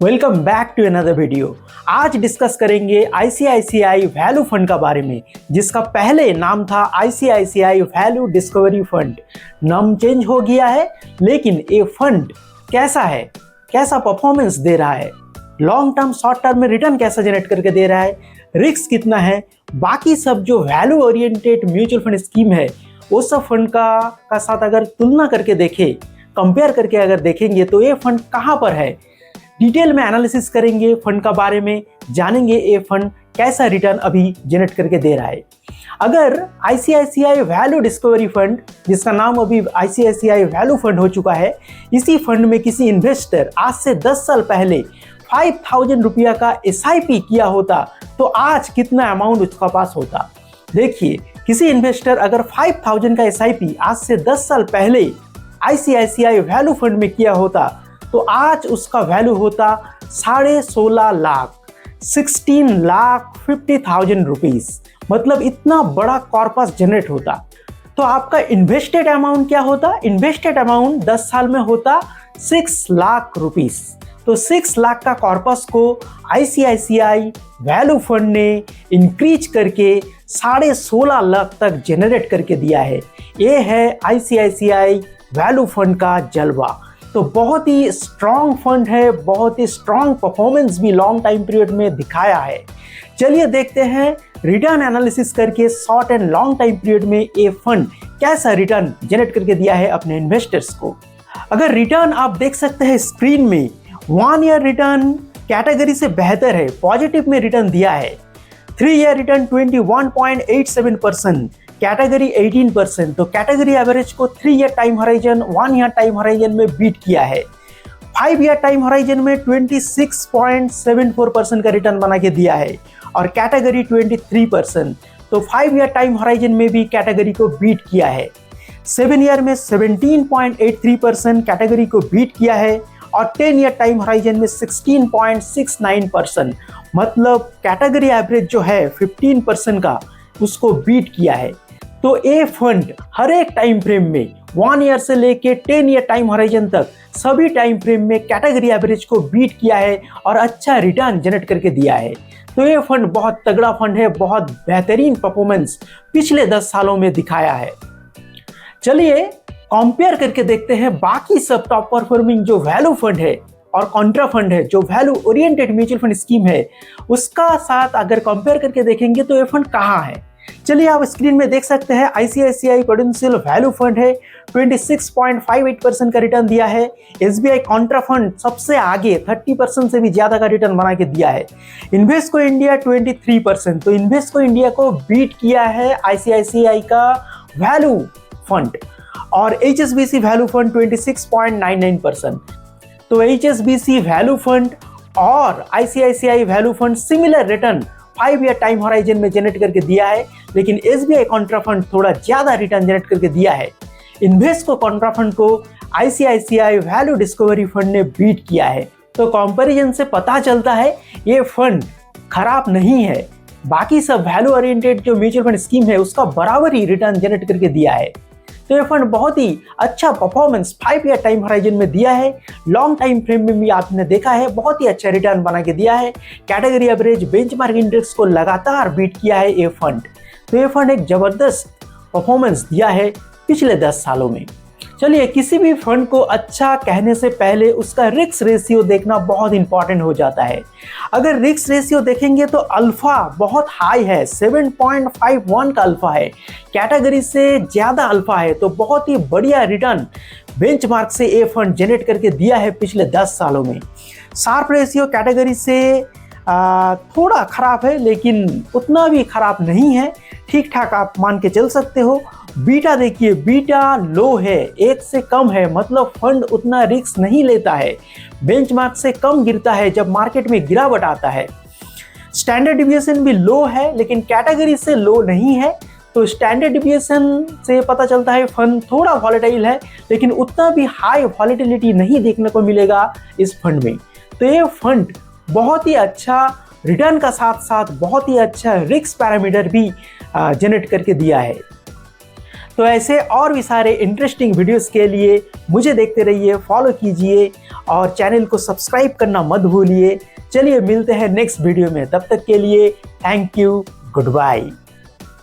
Welcome back to another video. आज discuss करेंगे ICICI value fund का बारे में, जिसका पहले नाम था आईसीआईसीआई वैल्यू डिस्कवरी फंड। नाम चेंज हो गया है, लेकिन ये फंड कैसा है, कैसा परफॉर्मेंस दे रहा है, लॉन्ग टर्म शॉर्ट टर्म में रिटर्न कैसा जनरेट करके दे रहा है, रिस्क कितना है, बाकी सब जो value oriented mutual fund scheme है वो सब फंड का साथ अगर तुलना करके देखें, कंपेयर करके अगर देखेंगे तो ये फंड कहाँ पर है, डिटेल में एनालिसिस करेंगे फंड का बारे में, जानेंगे ये फंड कैसा रिटर्न अभी जनरेट करके दे रहा है। अगर आईसीआईसीआई वैल्यू डिस्कवरी फंड, जिसका नाम अभी आईसीआईसीआई वैल्यू फंड हो चुका है, इसी फंड में किसी इन्वेस्टर आज से 10 साल पहले 5000 रुपया का एसआईपी किया होता तो आज कितना अमाउंट उसका पास होता। देखिए, किसी इन्वेस्टर अगर 5000 का एसआईपी आज से 10 साल पहले आईसीआईसीआई वैल्यू फंड में किया होता तो आज उसका वैल्यू होता 16.5 लाख 16,50,000 रुपीज। मतलब इतना बड़ा कॉर्पस जनरेट होता। तो आपका इन्वेस्टेड अमाउंट क्या होता? इन्वेस्टेड अमाउंट 10 साल में होता 6 लाख रुपीज। तो 6 लाख का कॉर्पस को आईसीआईसीआई वैल्यू फंड ने इंक्रीज करके 16.5 लाख तक जनरेट करके दिया है। ये है आईसीआईसीआई वैल्यू फंड का जलवा। तो बहुत ही स्ट्रॉन्ग फंड है, बहुत ही स्ट्रॉन्ग परफॉर्मेंस भी लॉन्ग टाइम पीरियड में दिखाया है। चलिए देखते हैं रिटर्न एनालिसिस करके short and long time period में ये फंड कैसा रिटर्न जनरेट करके दिया है अपने इन्वेस्टर्स को। अगर रिटर्न आप देख सकते हैं स्क्रीन में, 1 ईयर रिटर्न कैटेगरी से बेहतर है, पॉजिटिव में रिटर्न दिया है। 3 ईयर रिटर्न 21.87%, कैटेगरी 18%। तो कैटेगरी एवरेज को 3 year time horizon, 1 year time horizon में बीट किया है। 5 ईयर टाइम हराइजन में 26.74% का रिटर्न बना के दिया है और कैटेगरी 23%। तो 5 ईयर टाइम हराइजन में भी कैटेगरी को बीट किया है। 7 ईयर में 17.83% कैटेगरी को बीट किया है और 10 ईयर टाइम हराइजन में 16.69%। मतलब कैटेगरी एवरेज जो है 15% का, उसको बीट किया है। तो ये फंड हर एक टाइम फ्रेम में 1 ईयर से लेके 10 ईयर टाइम हराइजन तक सभी टाइम फ्रेम में कैटेगरी एवरेज को बीट किया है और अच्छा रिटर्न जनरेट करके दिया है। तो ये फंड बहुत तगड़ा फंड है, बहुत बेहतरीन परफॉर्मेंस पिछले 10 सालों में दिखाया है। चलिए कंपेयर करके देखते हैं बाकी सब टॉप परफॉर्मिंग जो वैल्यू फंड है और कॉन्ट्रा फंड है, जो value oriented mutual fund scheme है, उसका साथ अगर कंपेयर करके देखेंगे तो ये फंड कहाँ है। चलिए आप स्क्रीन में देख सकते हैं आईसीआईसीआई प्रूडेंशियल वैल्यू फंड है, 26.58% का रिटर्न दिया है। एसबीआई कॉन्ट्रा फंड सबसे आगे 30% से भी ज्यादा का रिटर्न बना के दिया है। Invesco India 23%। तो इन्वेस्को इंडिया को बीट किया है आईसीआईसीआई का वैल्यू फंड। और एचएसबीसी वैल्यू फंड 26.99%। तो एचएसबीसी वैल्यू फंड और ICICI value fund similar return 5 year time horizon में जनरेट करके दिया है, लेकिन एसबीआई कॉन्ट्रा फंड थोड़ा ज्यादा रिटर्न जनरेट करके दिया है। इन्वेस्को कॉन्ट्रा फंड को आईसीआईसीआई वैल्यू डिस्कवरी फंड ने बीट किया है। तो कंपैरिजन से पता चलता है ये फंड खराब नहीं है। बाकी सब वैल्यू ओरिएंटेड जो म्यूचुअल फंड स्कीम है उसका बराबर ही रिटर्न जनरेट करके दिया है। तो ये फंड बहुत ही अच्छा परफॉर्मेंस 5 ईयर टाइम हॉराइजन में दिया है। लॉन्ग टाइम फ्रेम में भी आपने देखा है बहुत ही अच्छा रिटर्न बना के दिया है। कैटेगरी एवरेज, बेंचमार्क इंडेक्स को लगातार बीट किया है ये फंड। तो ये फंड एक जबरदस्त परफॉर्मेंस दिया है पिछले 10 सालों में। चलिए, किसी भी फंड को अच्छा कहने से पहले उसका रिस्क रेशियो देखना बहुत इंपॉर्टेंट हो जाता है। अगर रिस्क रेशियो देखेंगे तो अल्फा बहुत हाई है, 7.51 का अल्फा है, कैटेगरी से ज्यादा अल्फा है। तो बहुत ही बढ़िया रिटर्न बेंचमार्क से ये फंड जनरेट करके दिया है पिछले 10 सालों में। शार्प रेशियो कैटेगरी से थोड़ा खराब है, लेकिन उतना भी खराब नहीं है, ठीक ठाक आप मान के चल सकते हो। बीटा देखिए, बीटा लो है, 1 से कम है, मतलब फंड उतना रिस्क नहीं लेता है, बेंचमार्क से कम गिरता है जब मार्केट में गिरावट आता है। स्टैंडर्ड डिविएशन भी लो है, लेकिन कैटेगरी से लो नहीं है। तो स्टैंडर्ड डिविएशन से पता चलता है फंड थोड़ा वॉलेटाइल है, लेकिन उतना भी हाई वॉलेटिलिटी नहीं देखने को मिलेगा इस फंड में। तो ये फंड बहुत ही अच्छा रिटर्न का साथ साथ बहुत ही अच्छा रिस्क पैरामीटर भी जनरेट करके दिया है। तो ऐसे और भी सारे इंटरेस्टिंग वीडियोस के लिए मुझे देखते रहिए, फॉलो कीजिए और चैनल को सब्सक्राइब करना मत भूलिए। चलिए मिलते हैं नेक्स्ट वीडियो में, तब तक के लिए थैंक यू, गुड बाय।